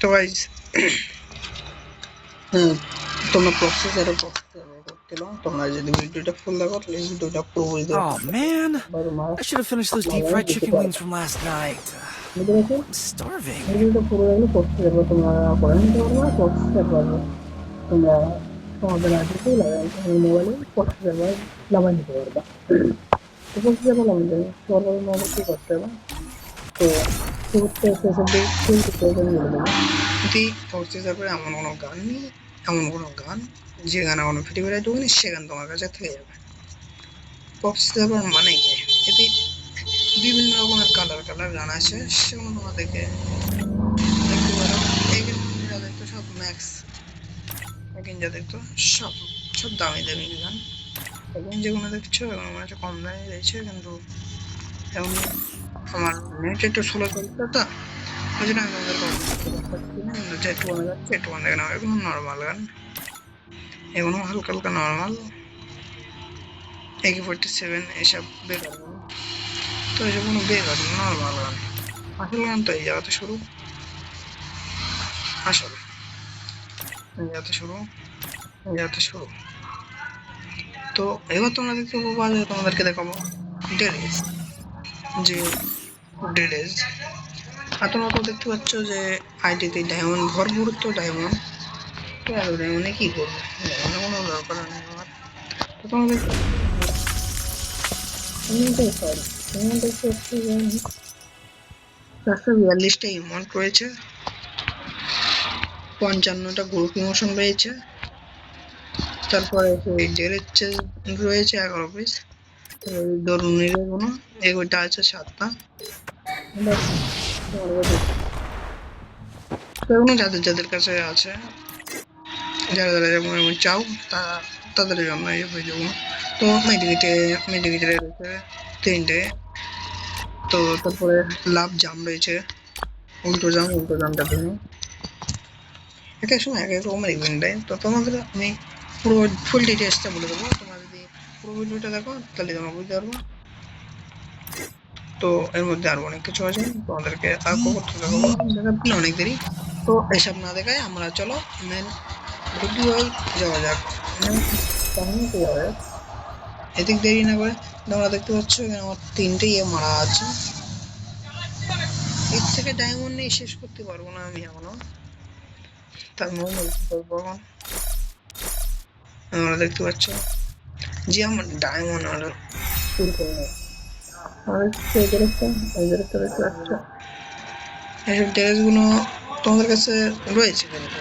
তো গাইস তোমরা প্রসেসরে করতেলো তোমরা যদি ভিডিওটা ফুল দেখো তাহলে ভিডিওটা পুরো বুঝতে Oh man, I should have finished those deep fried chicken wings from last night. I'm starving. ভিডিওটা পুরো দেখলে প্রসেসরে তোমরা করে নিতে পারবে প্রসেসরে তোমরা তোমাদের আগে লাগাই মোবাইলে প্রসেসরে লাগাই নিতে পারবে তো প্রসেসরে লাগাই সর্বর মোবাইলে কি করতে হবে তো শুরুতে সেসবে শুরুতে প্রয়োজন বলে দেবো যদি প্রসেসরে এমন কোনো গান নেই এমন কোনো গান যে গান এখনো ফিরে বেড়ায় ঢুকেনি সে গান তোমার কাছে থেকে যাবে প্রসেসর মানে কি এতে বিভিন্ন রকমের কালার গান আছে সেগুলো তোমাদেরকে দেখতে পারো এই গানগুলো দেখতো সব ম্যাক্স যা দেখতো সব সব দামি দামি গান এখন যেগুলো দেখছো এখন আমার একটা কম দামে রয়েছে কিন্তু এখন আমার নেট একটু স্লো চলছে তো ওই জন্য আমি আমাদের একটু কমে যাচ্ছে একটু কমে না এগুলো নর্মাল গান এগুলো হালকা হালকা নর্মাল AK-47 এসব বেকার গান তো এসব কোনো বেকার নর্মাল গান আসল গান তো এই জায়গাতে শুরু আসল এই জায়গাতে শুরু তো এবার তোমরা দেখতে পাবো যে তোমাদেরকে দেখাবো ডেরেজ যে ডেরেজ আর তোমরা তো দেখতে পাচ্ছ যে আইডিতে ডায়মন্ড ভরপুর তো ডায়মন্ড তো এত ডায়মন্ডে কি করবো ডায়মন্ডে কোনো দরকার নেই আমার তো তোমাদের চারশো বিয়াল্লিশটা ইমোট রয়েছে 55টা গ্রুপ ইমোশন রয়েছে তারপরে ডেরেজ রয়েছে 11 পিস ধরুন কোনো এগুলোটা আছে 7টা এগুলো যাদের যাদের কাছে আছে যারা যারা যেমন চাও তাদের জন্য এই ভিডিওগুলো তো মেডিকেটে রয়েছে 3টে তো তারপরে লাভ জাম রয়েছে উল্টো জামটা তুমি এক এক সময় এক এক রকমের ইভেন্ট দেয় তো তোমাদের আমি পুরো ফুল ডিটেলসটা বলে দেবো তোমরা যদি পুরো ভিডিওটা দেখো তাহলে তোমরা বুঝতে পারবো তো এর মধ্যে আরো অনেক কিছু আছে তোমাদেরকে আর করতে দেখাবো দেখাতে অনেক দেরি তো এসব না দেখায় আমরা চলো মেন ভিডিও যাওয়া যাক এদিক দেরি না করে তোমরা দেখতে পাচ্ছ এখানে আমার 3টে ইয়ে মারা আছে এর থেকে ডায়মন্ড নিয়ে শেষ করতে পারবো না আমি এখনো তার মনে করবো তোমরা দেখতে পাচ্ছ যে আমার ডায়মন্ড আর এইসব ড্রেসগুলো তোমাদের কাছে রয়েছে কিন্তু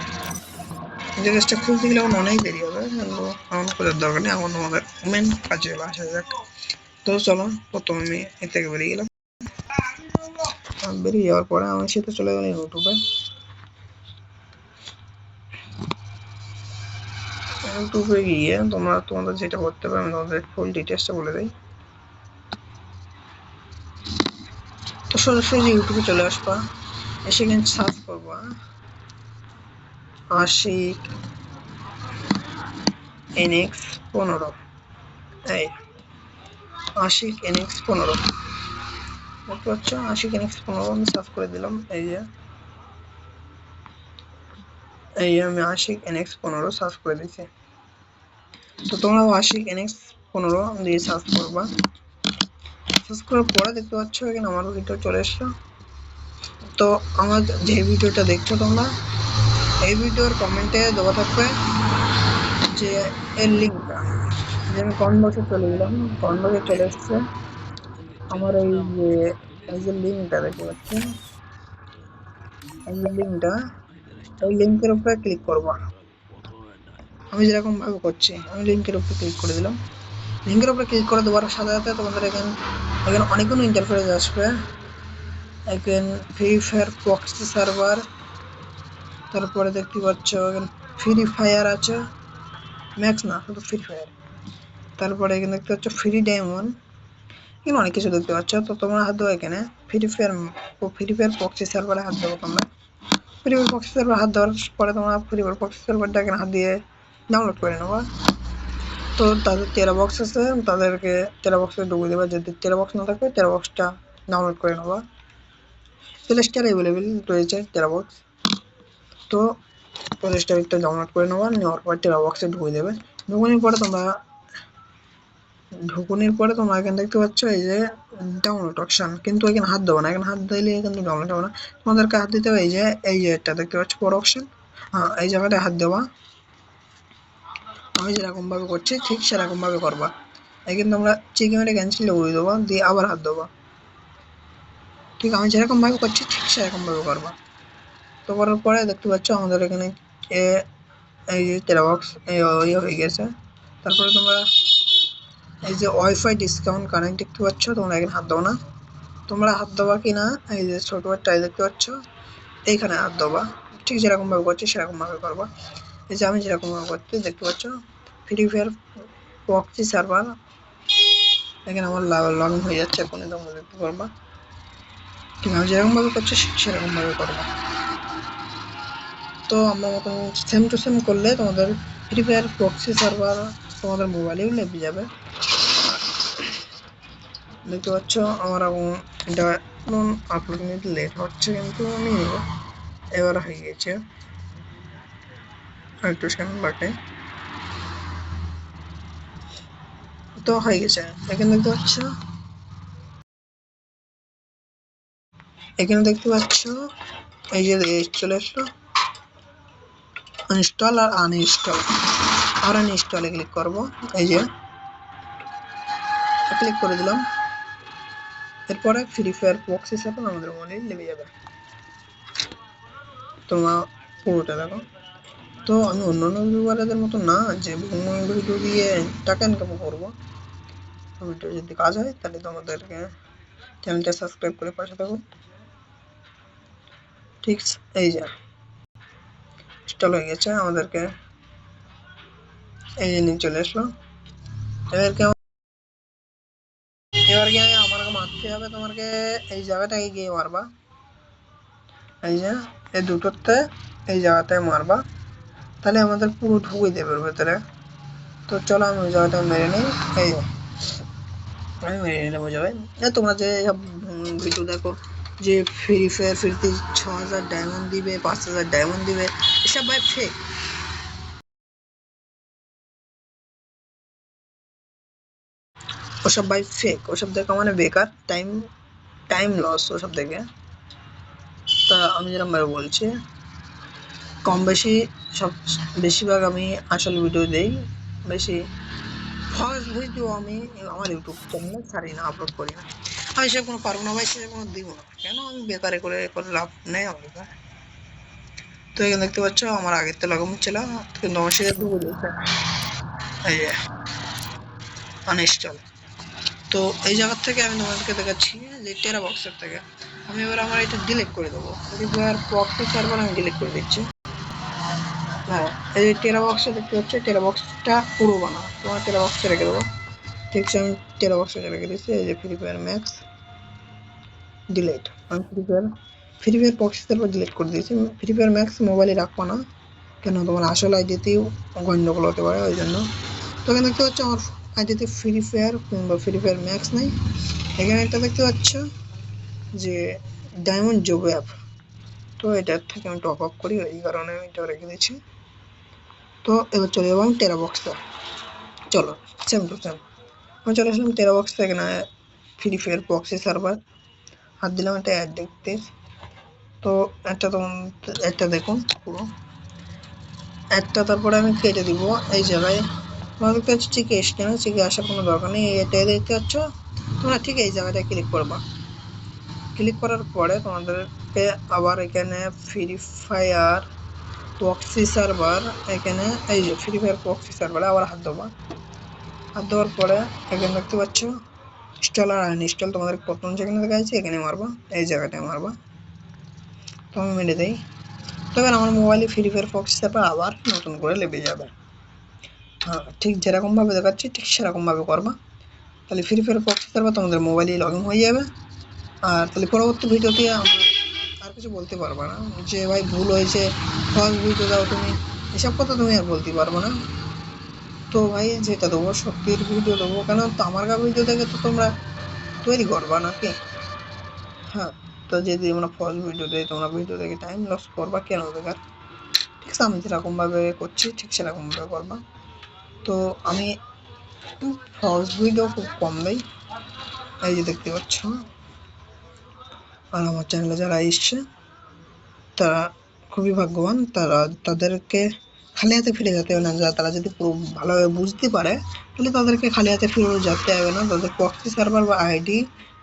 ড্রেসটা খুলতে গেলে এখন অনেক দেরি হবে কিন্তু এমন খোঁজার দরকার নেই এখন আমাদের মেন কাজে আসা যাক তো চলো প্রথম আমি এর থেকে বেরিয়ে গেলাম বেরিয়ে যাওয়ার পরে আমি সেটা চলে গেলাম ইউটিউবে গিয়ে তোমরা তোমাদের যেটা করতে পারো আমি তোমাদের ফুল ডিটেলসটা বলে দিই তো সরাসরি ইউটিউবে চলে আসবা এসে কিন্তু সার্চ করবা আশিক NX15 এই আশিক NX15 দেখতে পাচ্ছ আশিক NX15 আমি সার্চ করে দিলাম এই আমি আশিক NX15 সার্চ করে দিয়েছি তো তোমরা আশিক NX15 দিয়ে সার্চ করবা সার্চ করার পরে দেখতে পাচ্ছ এখানে আমার ভিডিও চলে এসছে তো আমার যে ভিডিওটা দেখছো তোমরা এই ভিডিওর কমেন্টে দেওয়া থাকবে যে এর লিঙ্কটা যে আমি কমেন্ট বক্সে চলে গেলাম কমেন্ট বক্সে চলে এসছে আমার এই যে লিঙ্কটা দেখতে পাচ্ছেন এই লিঙ্কটা এই লিঙ্কের উপরে ক্লিক করবা আমি যেরকম ভাবে করছি আমি লিঙ্কের উপরে ক্লিক করে দিলাম লিঙ্কের উপরে ক্লিক করে দেওয়ার সাথে সাথে তোমাদের এখানে অনেকগুলো ইন্টারফেস আসবে এখানে ফ্রি ফায়ার প্রক্সি সার্ভার তারপরে দেখতে পাচ্ছ এখানে ফ্রি ফায়ার আছে ম্যাক্স না শুধু ফ্রি ফায়ার তারপরে এখানে দেখতে পাচ্ছ ফ্রি ডায়মন্ড এখানে অনেক কিছু দেখতে পাচ্ছ তো তোমরা হাত দেবো এখানে ফ্রি ফায়ার প্রক্সি সার্ভারে হাত দেবো তোমরা ফ্রি ফায়ার প্রক্সি সার্ভার হাত দেওয়ার পরে তোমরা ফ্রি ফায়ার প্রক্সি সার্ভারটা এখানে হাত দিয়ে ডাউনলোড করে নেবা তো তাদের 13 বক্স আছে তাদেরকে 13 বক্সে ঢুকে দেবা যদি 13 বক্স না থাকে 13 বক্সটা ডাউনলোড করে নেবা প্লে স্টোরে অ্যাভেলেবেল রয়েছে 13 বক্স তো প্রসেসটা একটু ডাউনলোড করে নেওয়া, নেওয়ার পর টেরাবক্সে ঢুকে দেবে। ঢুকানোর পরে তোমরা এখানে দেখতে পাচ্ছ এই যে ডাউনলোড অপশন, কিন্তু এখানে হাত দেবো না, এখানে হাত দিলে কিন্তু ডাউনলোড হবে না। তোমাদেরকে হাত দিতে হবে এই যে এটা দেখতে পাচ্ছ বড় অপশন, হ্যাঁ এই জায়গাটায় হাত দেওয়া। আমি যেরকম ভাবে করছি ঠিক সেরকম ভাবে করবা। এখানে তোমরা চেকিংটা ক্যান্সেল করে দেবো, দিয়ে আবার হাত দেবো। ঠিক আমি যেরকম ভাবে করছি ঠিক সেরকম ভাবে করবা। তো করার পরে দেখতে পাচ্ছ আমাদের এখানে এই যে টেরাবক্স হয়ে গেছে। তারপরে তোমরা এই যে ওয়াইফাই ডিসকাউন্ট কানেক্ট দেখতে পাচ্ছ, তোমরা এখানে হাত দেবো না। তোমরা হাত দেবা কিনা এই যে ছোট টাই দেখতে পাচ্ছ, এইখানে হাত দেবা। ঠিক যেরকম ভাবে করছি সেরকম ভাবে করবা। এই যে আমি যেরকম ভাবে করছি দেখতে পাচ্ছ ফ্রি ফায়ার প্রক্সি সার্ভার, এখানে আমার লগ ইন হয়ে যাচ্ছে, এখন তোমরা দেখতে পারবা। ঠিক আমি যেরকম ভাবে করছি সেরকম ভাবে করবা। তো আমরা মতন সেম টু সেম করলে তোমাদের ফ্রি ফায়ার প্রক্সি সার্ভার তোমাদের মোবাইলেও লেগে যাবে। দেখতে পাচ্ছ আমার এটা আপলোড নিতে লেট হচ্ছে, কিন্তু আমি এবার হয়ে গেছে, একটু সময় বাকি। তো হয়ে গেছে, এখানে দেখতে পাচ্ছ এই যে চলে আসলো ইনস্টল আর আনইনস্টল। আর আনইনস্টলে ক্লিক করব, এই যে ক্লিক করে দিলাম। এরপরে ফ্রি ফায়ার প্রক্সি সার্ভার আমাদের মোবাইলে নেমে যাবে। তোমরা পুরোটা দেখো। তো আমি অন্যান্য ভিডিওদের মতো না যে ভিডিও দিয়ে টাকা ইনকাম করবো। ভিডিও যদি কাজ হয় তাহলে তোমাদেরকে চ্যানেলটা সাবস্ক্রাইব করে পাশে থাকুন। ঠিক এই যে ইনস্টল হয়ে গেছে, আমাদেরকে এই যে নিয়ে চলে আসলো। এবারকে আমাকে মারতে হবে, তোমাকে এই জায়গাটায় গিয়ে মারবা, এই যে এই দুটোতে এই জায়গাটায় মারবা, তাহলে আমাদের পুরো ঢুকে দেবে ওর ভেতরে। তো চলো আমি ওই জায়গাটা মেরে নিই, এই আমি মেরে নিলাম ওই জায়গায়। তোমরা যে সব ভিডিও দেখো যে ফ্রি ফায়ার ফ্রিতে 6000 ডায়মন্ড দিবে, 5000 ডায়মন্ড দিবে, এসব ভাই ফেক। ওসব ভাই ফেক, ওসব দেখা মানে বেকার টাইম, টাইম লস ওসব দেখে। তা আমি যেরকম ভাবে বলছি কম বেশি সব, বেশিরভাগ আমি আসল ভিডিও দেই বেশি। ফার্স্ট ভিডিও আমি আমার ইউটিউব চ্যানেলে ছাড়ি না, আপলোড করি না। আমি সে কোনো পারবো না ভাই, সে কোনো দিব না, কেন আমি বেকারে করে করে লাভ নেই আমার। তো এখানে দেখতে পাচ্ছ আমার আগের তো লাগানো ছিল, কিন্তু আমার সাথে ঢুকে দিয়েছে এই যে আনইনস্টল। তো এই জায়গার থেকে আমি তোমাদেরকে দেখাচ্ছি যে টেরা বক্সের থেকে আমি এবার আমার এটা ডিলিট করে দেবো। এবার প্রক্সি সার্ভার আমি ডিলিট করে দিচ্ছি। হ্যাঁ এই যে টেরা বক্সটা দেখতে পাচ্ছ, টেরা বক্সটা পুরো বানা, তোমার টেরা বক্সে রেখে দেবো। ঠিক আছে আমি টেরা বক্সে রেখে দিচ্ছি। এই যে ফ্রি ফায়ার ম্যাক্স ডিলিট, আমি free fire proxy server delete করে দিয়েছি। ফ্রি ফায়ার ম্যাক্স মোবাইলে রাখবো না, কেন তোমার আসল আইডিতেও গন্ডগোল হতে পারে, ওই জন্য। তো এখানে দেখতে পাচ্ছ আমার আইডিতে ফ্রি ফায়ার কিংবা ফ্রি ফায়ার ম্যাক্স নেই। এখানে একটা দেখতে পাচ্ছ যে ডায়মন্ড জব অ্যাপ, তো এটার থেকে আমি টপ আপ করি, এই কারণে আমি এটা রেখে দিচ্ছি। তো এবার চলে যাবো আমি টেরা বক্সটা, চলো সেম টু সেম আমি চলে আসলাম টেরা বক্স। এখানে ফ্রি ফায়ার প্রক্সি সার্ভার হাত দিলাম, একটা অ্যাড দেখতে। তো একটা দেখুন পুরো একটা, তারপরে আমি কেটে দিব এই জায়গায়। তোমাদের কাছে চিকে এসছে না, চিকে আসার কোনো দরকার নেই, এটা দেখতে পাচ্ছ তোমরা ঠিক এই জায়গাটায় ক্লিক করবা। ক্লিক করার পরে তোমাদেরকে আবার এখানে ফ্রি ফায়ার প্রক্সি সার্ভার, এখানে এই যে ফ্রি ফায়ার প্রক্সি সার্ভারে আবার হাত দেবা। হাত দেওয়ার পরে এখানে দেখতে পাচ্ছ ইনস্টল আর আনইনস্টল, তোমাদের প্রথম যেখানে দেখা যাচ্ছে এখানে মারবা, এই জায়গাটায় মারবা। তো আমি মেরে দেই। তবে আমার মোবাইলে ফ্রি ফায়ার প্রক্সি সার্ভার আবার নতুন করে লেগে যাবে। হ্যাঁ ঠিক যেরকম ভাবে দেখাচ্ছি ঠিক সেরকম ভাবে করবা, তাহলে ফ্রি ফায়ার প্রক্সি সার্ভার তোমাদের মোবাইলে লগ ইন হয়ে যাবে। আর তাহলে পরবর্তী ভিডিওতে আমরা আর কিছু বলতে পারবা না যে ভাই ভুল হয়েছে, ফার্স্ট ভিডিও দাও, তুমি এসব কথা তুমি আর বলতে পারবো না। তো ভাই যেটা দেবো সত্যির ভিডিও দেবো, কেন তো আমার ভিডিও দেখে তো তোমরা তৈরি করবা নাকি। হ্যাঁ তো যদি আমরা ফার্স্ট ভিডিও দিই তোমরা ভিডিও দেখে টাইম লস করবা কেন বেকার। আছে, আমি যেরকম ভাবে করছি ঠিক সেরকম ভাবে করবা। তো আমি ফক্স ভিডিও খুব কম দেই, এই যে দেখতে পাচ্ছ। আর আমার চ্যানেলে যারা এসছে তারা খুবই ভাগ্যবান, তাদেরকে খালি হাতে ফিরে যেতে হবে না। তারা যদি পুরো ভালোভাবে বুঝতে পারে তাহলে তাদেরকে খালি হাতে ফিরে যেতে হবে না, তাদের প্রক্সি সার্ভার বা আইডি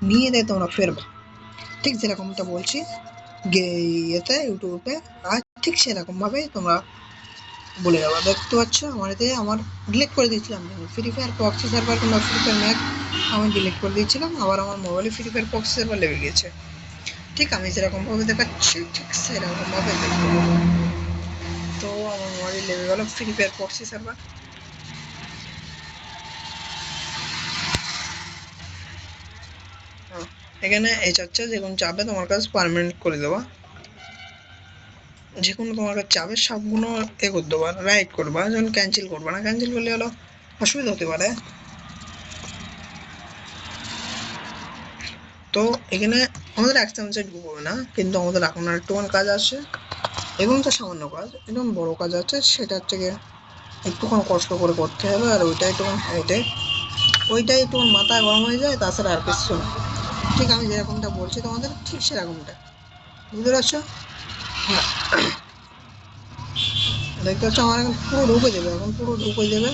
নিয়ে দেয় তোমরা ফেরবা। ঠিক যেরকমটা বলছি ইয়েতে ইউটিউবে, আর ঠিক সেরকম ভাবেই তোমরা বলে যাবো। দেখতে পাচ্ছ আমার এতে আমার ডিলিট করে দিয়েছিলাম ফ্রি ফায়ার প্রক্সি সার্ভার কিংবা ফ্রি ফায়ার ম্যাক, আমি ডিলিট করে দিয়েছিলাম, আবার আমার মোবাইলে ফ্রি ফায়ার প্রক্সি সার্ভার লেগে গেছে। ঠিক আমি যেরকম ভাবে দেখাচ্ছি ঠিক সেরকম ভাবে দেখতে পাবো। তো আমার মোবাইলে লেগে গেল ফ্রি ফায়ার প্রক্সি সার্ভার। এখানে এই চাচ্ছে যে কোনো চাপে তোমার কাছে পারমানেন্ট করে দেওয়া, যে কোনো তোমার কাছে চাপে সবগুলো এ করে দেবা, রাইট করবা, যখন ক্যান্সেল করবা না, ক্যান্সেল করলে হলো অসুবিধা হতে পারে। তো এখানে আমাদের এক চামচে ঢুকবে না, কিন্তু আমাদের এখন আর একটুখানি কাজ আছে, এবং তো সামান্য কাজ, একদম বড় কাজ আছে, সেটা হচ্ছে গিয়ে একটুখানি কষ্ট করে করতে হবে। আর ওইটা একটুখানি হাইটে, ওইটাই একটু মাথা গরম হয়ে যায়, তাছাড়া আর কিছু না। ঠিক আমি যেরকমটা বলছি তোমাদের ঠিক সেরকমটা, বুঝতে পারছো? হ্যাঁ, দেখতে পাচ্ছ আমার এখন পুরো ঢুকে দেবে, এখন পুরো ঢুকে দেবে,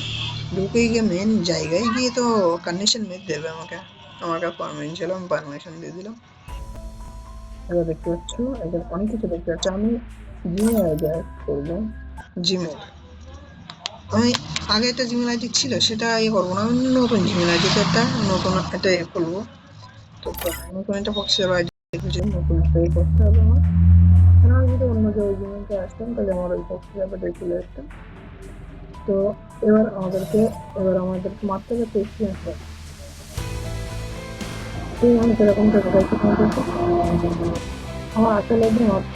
ঢুকে গিয়ে মেন জায়গায় গিয়ে তো কন্ডিশন মেট দেবে আমাকে। আমার কাছে পারমিশন ছিল, আমি পারমিশন দিয়ে দিলাম। এবার দেখতে পাচ্ছ এদের অনেক কিছু দেখতে পাচ্ছ। আমি জিমেল আইডি অ্যাড করবো, জিমেল। আমি আগে একটা জিমেল আইডি ছিল সেটা করবো না, আমি নতুন জিমেল আইডিতে একটা নতুন একটা করবো। তো নতুন একটা বক্সের আইডি নতুন একটা করতে হবে আমার। আমি যদি অন্য জায়গায় জিমেলটা আসতাম তাহলে আমার ওই বক্সের ব্যাপারটা চলে আসতাম। তো এবার আমাদেরকে মারতে হবে এক্সপিরিয়েন্স। আমি সেরকমটা দেখাচ্ছি তোমাদেরকে। আমার আসলে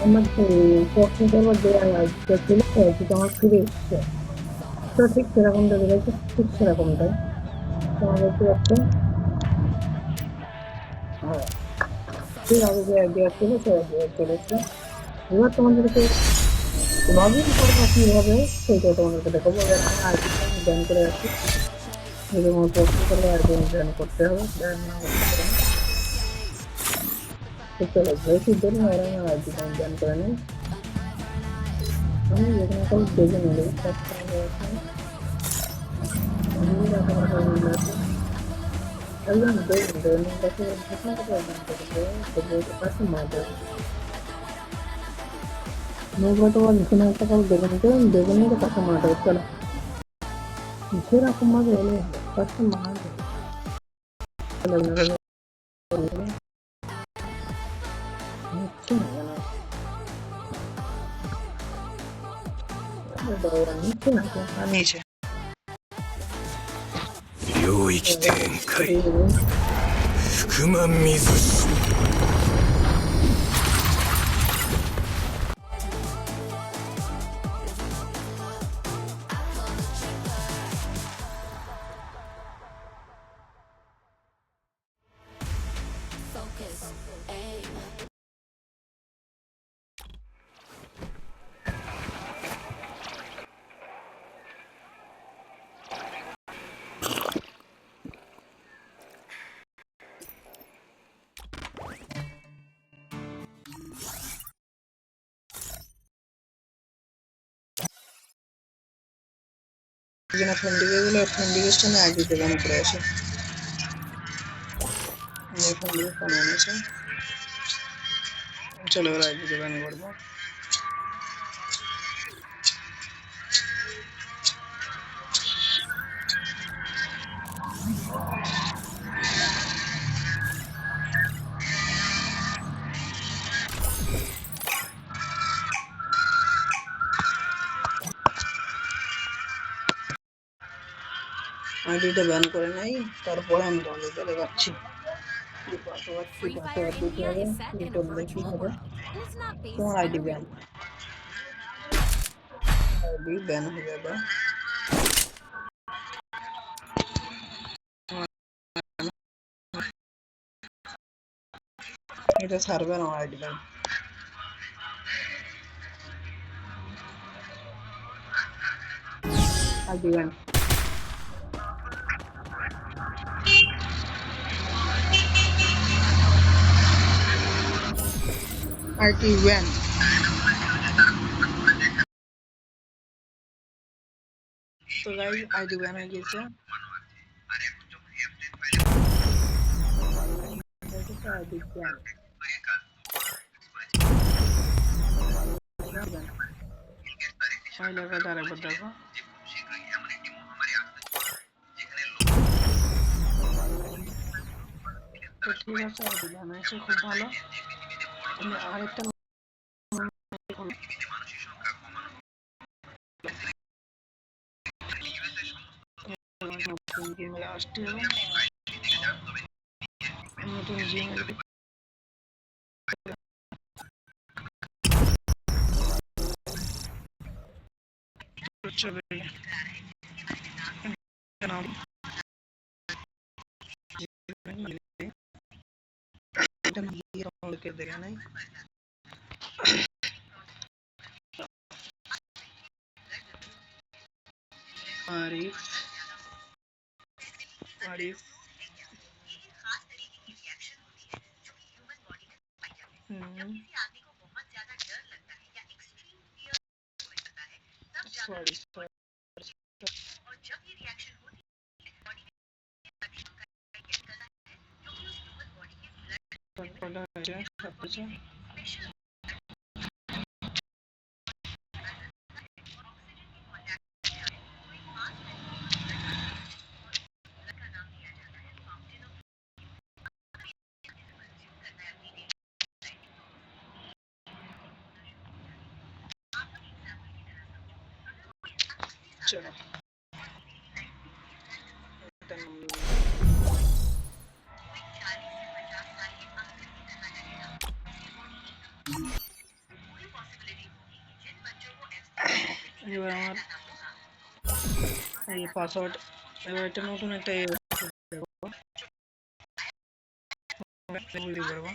আমার যে প্রশ্ন করবার যে আইডিটা ছিল সেটা আমার ফিরে এসছে। তো ঠিক সেরকমটা দেখাচ্ছি, ঠিক সেরকমটাই তোমার দেখতে পাচ্ছ। হ্যাঁ, ঠিক আগে যে আইডিয়া ছিল সে আইডিয়া চলেছে। এবার তোমাদেরকে লগ ইন করবো কীভাবে সেটা তোমাদেরকে দেখাবো। এবার আমার আইডিটা আমি ব্যান করে রাখি, যদি কোনো প্রশ্ন করলে আইডি ব্যান করতে হবে, ব্যান না করতে পারে না। তো চলো যেহেতু ধরুন ওরা আমার আইডিটা আমি ব্যান করে নিই, আমি যেখানে কাউ দেখে নিলেই একদম দেখুন কাছে ঘটনা কথা একদম কাছে মাঝে নৌকা তোমার এখানে একটা কাউ দেখে নিতে দেখে নিতে কাছে মাঠে চলো সেরকম ভাবে এলে কাছে মাঠে নিচ্ছে না কেন নিচ্ছে না নিচে 領域展開福間水氏 যেন ফ্রেন্ড রিকোয়েস্ট দিলে ফ্রেন্ড রিকোয়েস্টটা না আইডিতে ব্যান করে আসে। ফ্রেন্ড রিকোয়েস্ট বানিয়ে নিয়েছে, চলো এবার আইডিতে ব্যান করবো। আইডিটা ব্যান করে নাই, তারপরে আমি তোমাদেরকে দেখাচ্ছি কি পাসওয়ার্ড দিতে হবে, কি করলে কি হবে। তোমার আইডি ব্যান, আইডি ব্যান হয়ে যাবে। এটা ছাড়বে না আমার ID ban. ID ban ID ban তো গাইস আইডি ব্যান হয়ে গেছে আইডি ব্যান ফাইল আকারটা আরেকবার দেখো তো ঠিক আছে আইডি ব্যান হয়েছে খুব ভালো আমি আরেকটা নতুন জিমেল আসতে হবে নতুন জিমেল চলে নাম এটা দিয়ে আমাকে দেখে নাই आरिफ आरिफ सॉरी चलो এবার আমার এই পাসওয়ার্ড এবার এটা নতুন একটা বুঝতে পারবো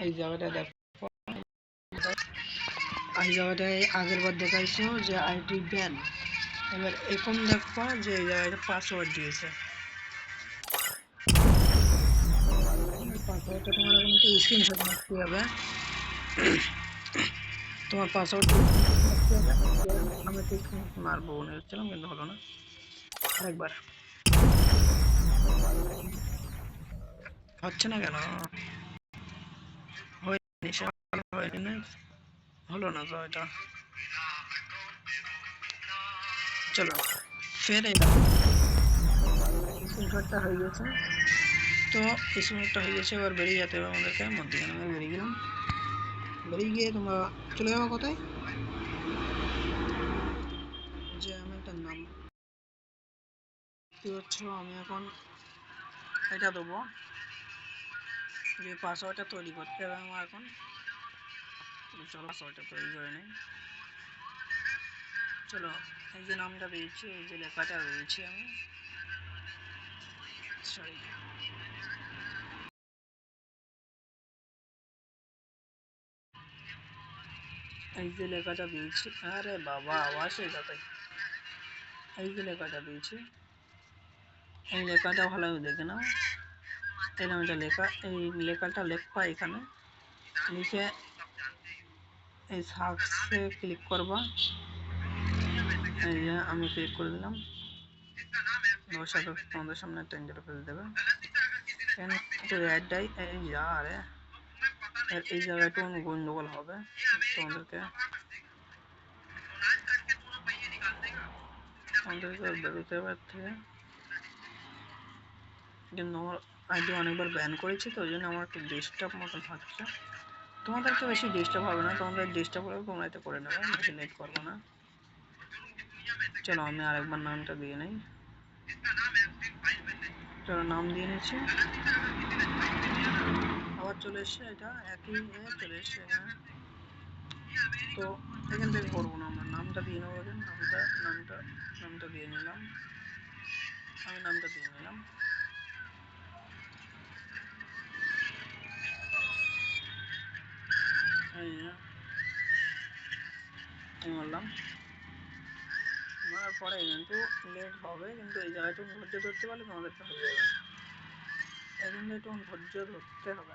এই জায়গাটা দেখো এই জায়গাটায় আগের বার দেখাইছো যে আইডি ব্যান এবার এখন দেখো যে এই জায়গাটা পাসওয়ার্ড দিয়েছে পাসওয়ার্ডটা তোমার এখন একটা স্ক্রিনশট মারতে হবে তোমার পাসওয়ার্ড আমি তো স্ক্রিনশট মারবো মনে হচ্ছিলাম কিন্তু হলো না আরেকবার হচ্ছে না কেন হয়নি না হলো না তো এটা চলো ফের এটা স্ক্রিনশটটা হয়ে গেছে তো স্ক্রিনশটটা হয়ে গেছে এবার বেরিয়ে যেতে হবে আমাদেরকে মধ্যখানে আমি বেরিয়ে গেলাম বেরিয়ে গিয়ে তোমরা চলে যাবো কোথায় যে আমি একটা নাম কি হচ্ছে আমি এখন এটা দেবো যে পাসওয়ার্ডটা তৈরি করতে হবে আমার এখন চলো পাসওয়ার্ডটা তৈরি করে নিই চলো এই যে নামটা দিয়েছি এই যে লেখাটা দিয়েছি আমি সরি এই যে লেখাটা দিয়েছি আরে বাবা আওয়াজ হয়ে যাবে এই যে লেখাটা দিয়েছি এই লেখাটা ভালোভাবে দেখে নাও এরকম একটা লেখা এই লেখাটা লেখা এখানে লিখে এই সার্চে ক্লিক করবা এই যে আমি ক্লিক করে দিলাম তোমাদের সামনে একটা ইন্টারফেস দেবে অ্যাডটাই এই যা আরে এই জায়গাটা গন্ডগোল হবে তোমাদেরকে বেরোতে হবে থেকে কিন্তু আমার আইডি অনেকবার ব্যান করেছি তো ওই জন্য আমার একটু ডিস্টার্ব মতন হচ্ছে তোমাদেরকে বেশি ডিস্টার্ব হবে না তোমাদের ডিস্টার্ব হলে তোমরা এটা করে নেবে বেশি লেট করবো না চলো আমি আরেকবার নামটা দিয়ে নিই চলো নাম দিয়ে নিচ্ছি আবার চলে এসছে এটা একই চলে এসছে এখানে তো এখান থেকে করবো না আমরা নামটা দিয়ে নেবো নামটা দিয়ে নিলাম আমি নামটা দিয়ে নিলাম মারলাম, মারার পরে কিন্তু লেট হবে, কিন্তু এই জায়গাটা ধৈর্য ধরতে পারলে তোমাদেরকে হয়ে যাবে। এখানে একটু ধৈর্য ধরতে হবে।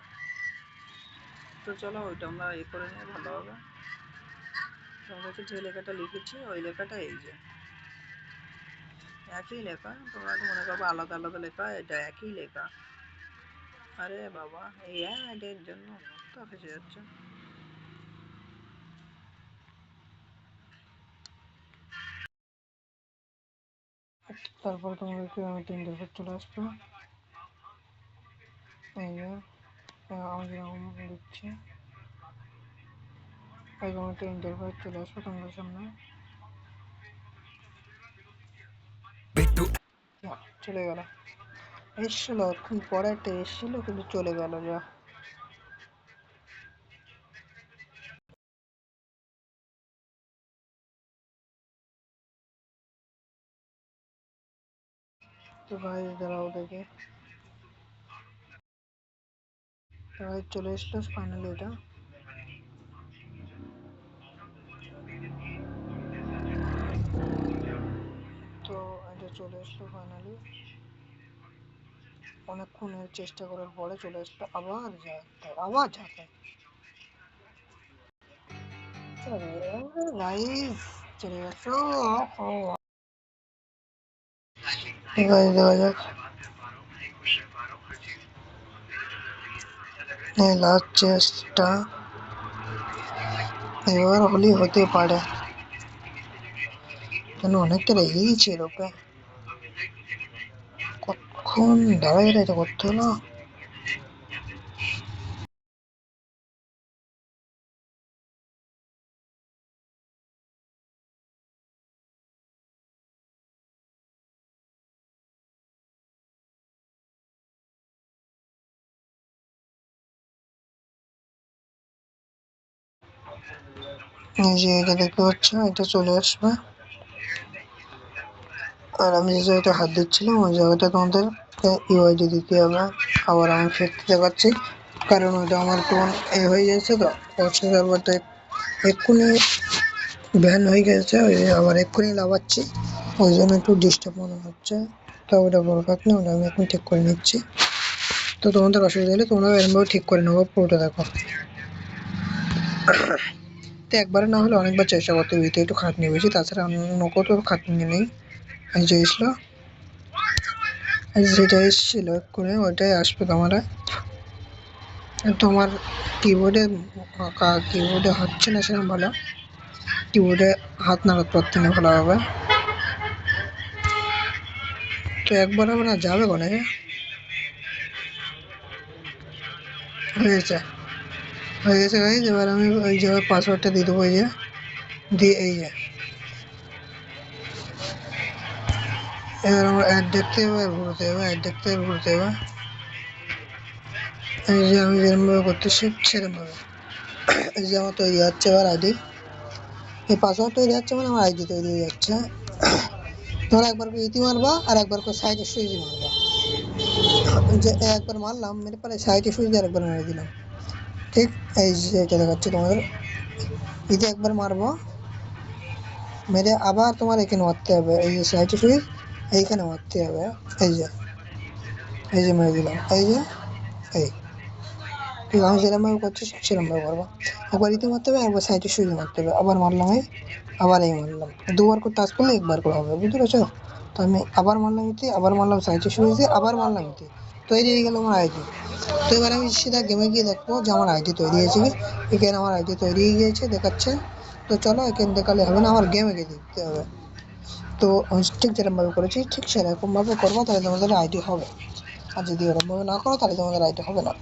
তো চলো ওইটা আমরা করে নিয়ে ভালো হবে। তোমাদেরকে যে লেখাটা লিখেছি ওই লেখাটা এই যে একই লেখা, তোমরা মনে করবো আলাদা আলাদা লেখা, এটা একই লেখা। আরে বাবা এই এর জন্য তো ফেসে যাচ্ছে। তারপর তোমাদেরকে আমি ইন্টারফেস চলে আসবো, এই যে আমি যেরকম দিচ্ছি এরকম একটা ইন্টারফেস চলে আসবো তোমাদের সামনে। চলে গেল, এসছিল অক্ষণ পরে একটা এসছিল কিন্তু চলে গেল। যা তো ভাই দাঁড়াও দেখে, ভাই চলে এসলো ফাইনালি এটা। তো এটা চলে আসলো ফাইনালি, অনেকক্ষণের চেষ্টা করার পরে চলে আসলো। আবার যাতে গাইস চলে গেছো। ঠিক আছে দেখা যাক, এই লাস্ট চেষ্টা এবার হলেই হতে পারে, কেন অনেকটা রেগেই ওকে, কতক্ষণ দাঁড়ায় এটা করতে হলো। এই যে এটা দেখতে পাচ্ছ, এটা চলে আসবে। আর আমি যে জায়গাটা হাত দিচ্ছিলাম ওই জায়গাটা তোমাদের ইউআইডি দিতে হবে। আবার আমি ফেরতে দেখাচ্ছি, কারণ ওইটা আমার কোন হয়ে গেছে, তো সার্ভারটা এক্ষুনি ব্যান হয়ে গেছে, ওই আবার এক্ষুনি লাগাচ্ছি, ওই জন্য একটু ডিস্টার্ব মনে হচ্ছে। তো ওটা বড় কাজ না, ওটা আমি এখন ঠিক করে নিচ্ছি। তো তোমাদের অসুবিধা হলে তোমরা এরমভাবে ঠিক করে নেবো, পুরোটা দেখো। তো একবারে না হলে অনেকবার চেষ্টা করতে হবে, এতে একটু খাটনি বেশি, তাছাড়া অন্য কোথাও খাটনি নেই। এই যে এসলো, যেটা এসেছিল করে ওইটাই আসবে তোমার। তোমার কিবোর্ডে হচ্ছে না সেরকম ভালো, কিবোর্ডে হাত নাড়াতে পারতে না ভালোভাবে। তো একবার আমরা যাবে কোনে হয়েছে হয়ে গেছে গাইজ। এবার আমি ওই জায়গায় পাসওয়ার্ডটা দিয়ে দেবো, এই যে দিয়ে এই যে এবার আমার অ্যাড দেখতে হবে, ঘুরতে হবে, অ্যাড দেখতে হবে, ঘুরতে হবে। এই যে আমি যেরকমভাবে করতেছি সেরকমভাবে, এই যে আমার তৈরি হচ্ছে এবার আইডি, এই পাসওয়ার্ড তৈরি হচ্ছে মানে আমার আইডি তৈরি হয়ে যাচ্ছে। তোমরা একবার করে ইতি মারবা আর একবার করে সাইডে সুইচি মারবা, যে একবার মারলাম মেরে পরে সাইডে সুইচ দিয়ে আরেকবার মেরে দিলাম। ঠিক এই যে এটা দেখাচ্ছি তোমাদের, ইতি একবার মারবো মেরে আবার তোমার এখানে মারতে হবে, এই যে সাইডে সুইচ এইখানে মারতে হবে। এই যে মেরে দিলাম, এই যে এই ঠিক আমি যেরকমভাবে করছি সেরকমভাবে করবো। একবার ইতি মারতে হবে, একবার সাইডে সুইচ মারতে হবে, আবার মারলাম এই, আবার এই মারলাম, দুবার করে টাচ করলে একবার করে হবে, বুঝতে পারছো? তো আমি আবার মারলাম ইতি, আবার মারলাম সাইডে সুইচ দিয়ে, আবার মারলাম ইতি, তৈরি হয়ে গেল আমার আইডি। তো এবার আমি সিধা গেমে গিয়ে দেখবো যে আমার আইডি তৈরি হয়েছে কি। এখানে আমার আইডি তৈরি হয়ে গিয়েছে দেখাচ্ছে। তো চলো এখানে দেখালে হবে না, আমার গেমে গিয়ে দেখতে হবে। তো আমি ঠিক যেরকমভাবে করেছি ঠিক সেরকমভাবে করবো, তাহলে তোমাদের আইডি হবে। আর যদি এরকমভাবে না করো তাহলে তোমাদের আইডি হবে না।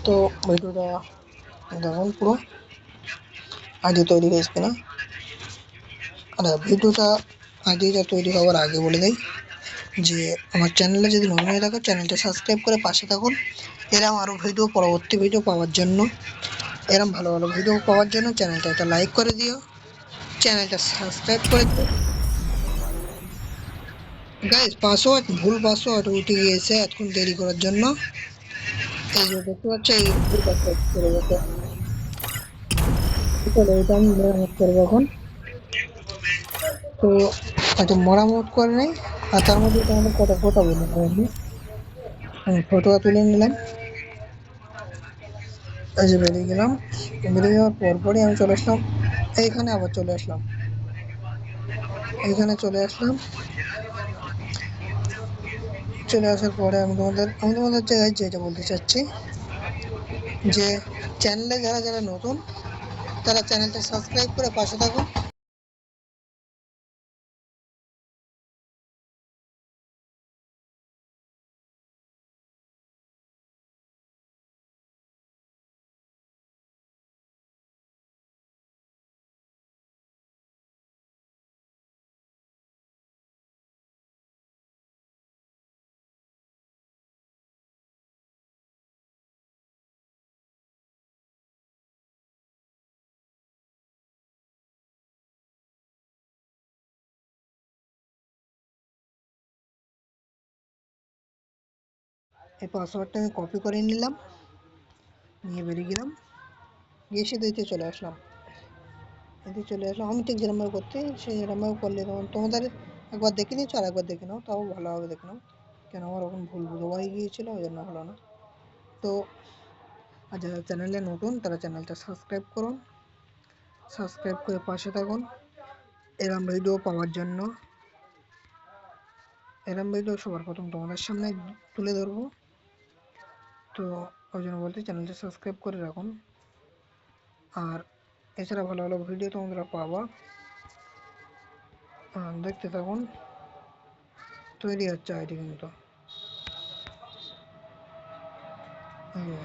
তো ভিডিওটা দেখুন পুরো, আইডি তৈরি হয়েছে কিনা। আর আইডিটা তৈরি হওয়ার আগে বলে দেয় যে আমার চ্যানেলে যদি নতুন হয়ে থাকো চ্যানেলটা সাবস্ক্রাইব করে পাশে থাকুন, এরকম আরও ভিডিও, পরবর্তী ভিডিও পাওয়ার জন্য, এরকম ভালো ভালো ভিডিও পাওয়ার জন্য চ্যানেলটা একটা লাইক করে দিও, চ্যানেলটা সাবস্ক্রাইব করে দিও। গাইস ভুল পাসওয়ার্ড উঠে গিয়েছে, এতক্ষণ দেরি করার জন্য। এই যে দেখতে পাচ্ছ এই কাজটা করে গেছে। চলো এটা আমি মেরামত করবো এখন। তো হয়তো মেরামত করে নেই, আর তার মধ্যে তোমাদের কথা বলি আমি ফটোটা তুলে নিলাম। এই যে বেরিয়ে গেলাম, বেরিয়ে যাওয়ার পরপরই আমি চলে আসলাম এইখানে, আবার চলে আসলাম এইখানে চলে আসলাম। চলে আসার পরে আমি তোমাদের জায়গায় যেটা বলতে চাচ্ছি যে চ্যানেলে যারা যারা নতুন তারা চ্যানেলটা সাবস্ক্রাইব করে পাশে থাকুন। এই পাসওয়ার্ডটা আমি কপি করে নিলাম, নিয়ে বেরিয়ে গেলাম, গিয়ে সেটা দিতে চলে আসলাম। এতে চলে আসলাম আমি ঠিক যেরকমভাবে করতে সেই যেরকমভাবে করলে তখন তোমাদের একবার দেখে নিচ্ছ আর একবার দেখে নাও, তাও ভালোভাবে দেখে নাও, কেন আমার ওরকম ভুল বুঝে গিয়েছিলো ওই জন্য হলো না। তো আর যারা চ্যানেলে নতুন তারা চ্যানেলটা সাবস্ক্রাইব করুন, সাবস্ক্রাইব করে পাশে থাকুন এরম ভিডিও পাওয়ার জন্য। এরম ভিডিও সবার প্রথম তোমাদের সামনে তুলে ধরবো। তো ওই জন্য বলতে চ্যানেলটা সাবস্ক্রাইব করে রাখুন। আর এছাড়া ভালো ভালো ভিডিও তোমরা পাবা, দেখতে থাকুন। তৈরি হচ্ছে আইডি কিন্তু এই যে,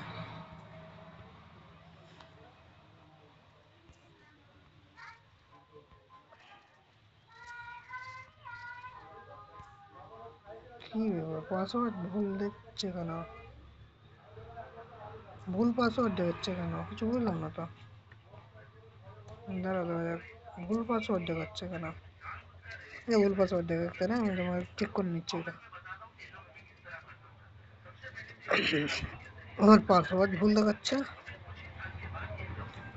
কি পাসওয়ার্ড ভুল দিচ্ছে কেন, ভুল পাসওয়ার্ড দেখাচ্ছে কেন কিছু বুঝলাম না তো। দাঁড়া দাঁড়া যাক, ভুল পাসওয়ার্ড দেখাচ্ছে কেন, এই ভুল পাসওয়ার্ড দেখাচ্ছে না, আমি তোমার ঠিক করে নিচ্ছি এটা। আমার পাসওয়ার্ড ভুল দেখাচ্ছে।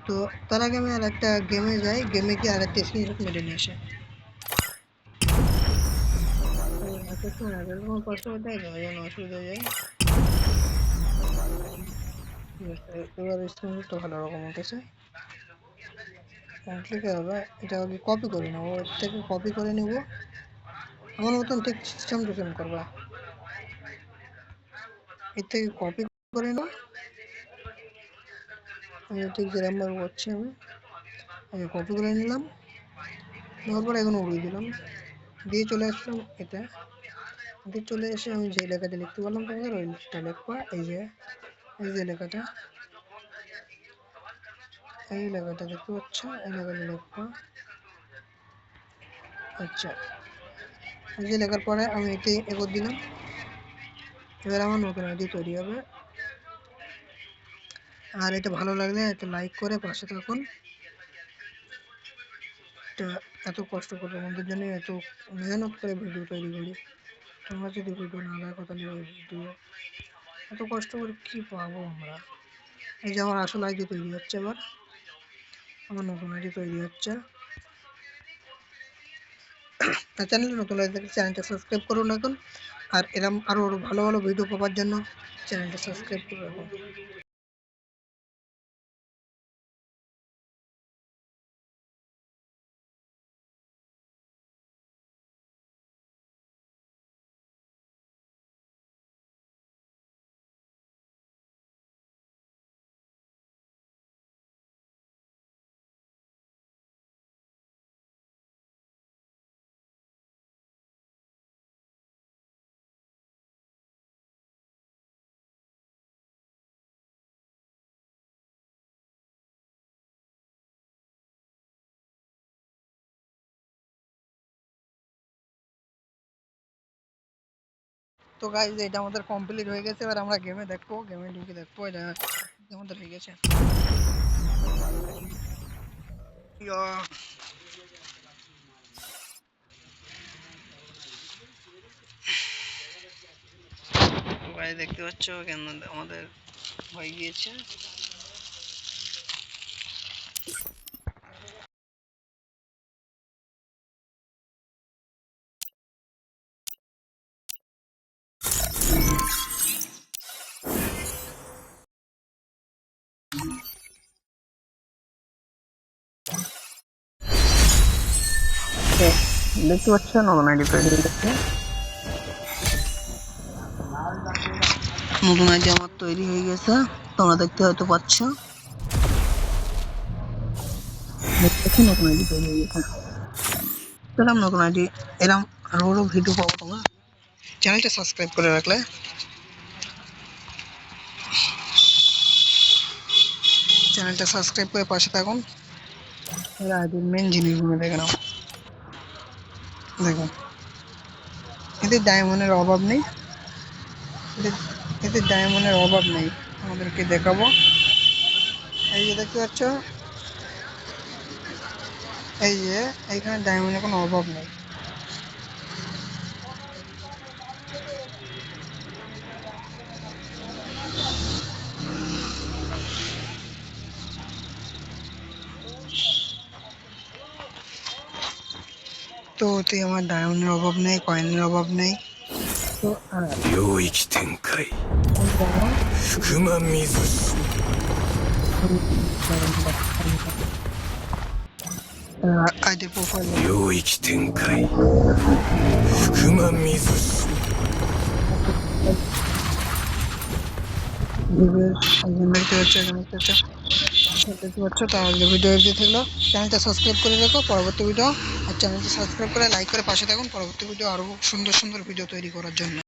তো তার আগে আমি আর একটা গেমে যাই, গেমে গিয়ে আর একটা স্ক্রিনশট মেরে নিয়ে আসে। একটা সময় আগে তোমার পাসওয়ার্ড দেয় না, যেন অসুবিধা হয়ে যায়। ঠিক আছে, এবার স্ক্রিনশটটা ভালো রকম উঠেছে। ক্লিক হবে, এটা আমি কপি করে নেবো, এর থেকে কপি করে নিব, আমার মতন ঠিক সিস্টেম টু সেম করবা। এর থেকে কপি করে নাও, ঠিক যেরকমভাবে করছি আমি কপি করে নিলাম, নেওয়ার পরে এখন উড়িয়ে দিলাম, দিয়ে চলে আসলাম এটা, দিয়ে চলে এসে আমি যে লেখাটা লিখতে পারলাম তোমাদের ওইটা লিখবা। এই যে লেখাটা, এই লেখাটা দেখতে পাচ্ছ, এই লেখাটা লিখবা। আচ্ছা, এই যে লেখার পরে আমি এতে এগো দিলাম, এবার আমার নতুন আইডি তৈরি হবে। আর এটা ভালো লাগলে একটা লাইক করে পাশে থাকুন। এটা এত কষ্ট করে আমাদের জন্য এত মেহনত করে ভিডিও তৈরি করি, তোমরা যদি ভিডিও না দেখো তাহলে ওই ভিডিও এত কষ্ট করে কি পাবো আমরা। এই যে আমার আসল আইডি তৈরি হচ্ছে, এবার আমার নতুন আইডি তৈরি হচ্ছে। আর চ্যানেলে নতুন হয়ে থাকলে চ্যানেলটা সাবস্ক্রাইব করুন এখন, আর এরকম আরও ভালো ভালো ভিডিও পাওয়ার জন্য চ্যানেলটা সাবস্ক্রাইব করে রাখুন। তো গাইজ এটা আমাদের কমপ্লিট হয়ে গেছে, এবার আমরা গেমে দেখবো, গেমে ঢুকে দেখবো এটা আমাদের হয়ে গেছে। গাইজ দেখতে পাচ্ছ কেন আমাদের হয়ে গিয়েছে। দেখতে পাচ্ছেন নতুন আইডি তৈরি হয়ে গেছে। নতুন আইডি আমার তৈরি হয়ে গেছে, তোমরা দেখতে হয়তো পাচ্ছ। নতুন আইডি তৈরি হয়ে গেছে। এরকম নতুন আইডি এরকম আরো ভিডিও পাবো তোমরা চ্যানেলটা সাবস্ক্রাইব করে রাখলে। চ্যানেলটা সাবস্ক্রাইব করে পাশে থাকুন। আইডির মেন জিনিসগুলো দেখে নাও। দেখুন এতে ডায়মন্ডের অভাব নেই, এতে ডায়মন্ডের অভাব নেই। আমাদেরকে দেখাবো, এই যে দেখতে পাচ্ছ, এই যে এইখানে ডায়মন্ডের কোনো অভাব নেই। তো ওতে আমার ডায়মন্ডের অভাব নেই, কয়েনের অভাব নেই। তো 領域展開福間水師 আইডি প্রোফাইল領域展開福間水師 দেখতে পাচ্ছ, এখানে দেখতে পাচ্ছ। তাহলে ভিডিও যদি থাকলো চ্যানেলটা সাবস্ক্রাইব করে রাখো পরবর্তী ভিডিও, আর চ্যানেলটা সাবস্ক্রাইব করে লাইক করে পাশে থাকুন পরবর্তী ভিডিও আরো সুন্দর সুন্দর ভিডিও তৈরি করার জন্য।